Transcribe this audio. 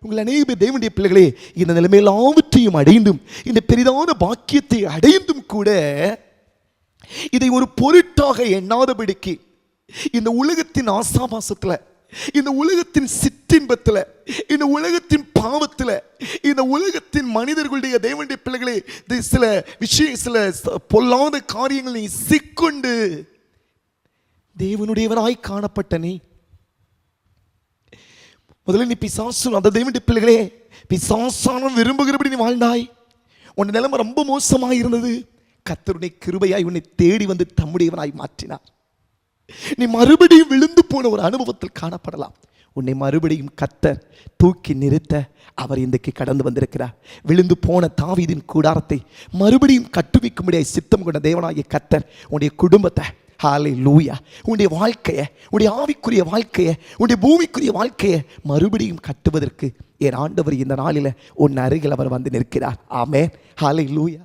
உங்கள் அநேக தேவனுடைய பிள்ளைகளே, இந்த நிலைமையெல்லாவற்றையும் அடைந்தும், இந்த பெரிதான பாக்கியத்தை அடைந்தும் கூட இதை ஒரு பொருட்டாக எண்ணாதபடிக்கு இந்த உலகத்தின் ஆசாபாசத்தில், இந்த உலகத்தின் சிற்றின்பத்தில், இந்த உலகத்தின் பாவத்தில், இந்த உலகத்தின் மனிதர்களுடைய தேவனுடைய பிள்ளைகளே சில சில பொல்லாத காரியங்களை சிக்கொண்டு தேவனுடையவராய் காணப்பட்ட நீ முதல்ல நீ பிசாசு அந்த தேவனுடைய பிள்ளைகளே பிசாசான விரும்புகிறபடி நீ வாழ்ந்தாய். உன் நிலைமை ரொம்ப மோசமாக இருந்தது. கர்த்தருடைய கிருபையாய் உன்னை தேடி வந்து தம்முடையவனாய் மாற்றினார். நீ மறுபடியும் விழுந்து போன ஒரு அனுபவத்தில் காணப்படலாம். உன்னை மறுபடியும் கர்த்தர் தூக்கி நிறுத்த அவர் இன்றைக்கு கடந்து வந்திருக்கிறார். விழுந்து போன தாவீதின் கூடாரத்தை மறுபடியும் கட்டுவிக்கும்படியாய் சித்தம் கொண்ட தேவனாகிய கர்த்தர் உன்னுடைய குடும்பத்தை, ஹல்லேலூயா, உன்னுடைய வாழ்க்கையை, உன்னுடைய ஆவிக்குரிய வாழ்க்கையை, உன்னுடைய பூமிக்குரிய வாழ்க்கையை மறுபடியும் கட்டுவதற்கு என் ஆண்டவர் இந்த நாளில் உன் அருகில் அவர் வந்து நிற்கிறார். ஆமென், ஹல்லேலூயா.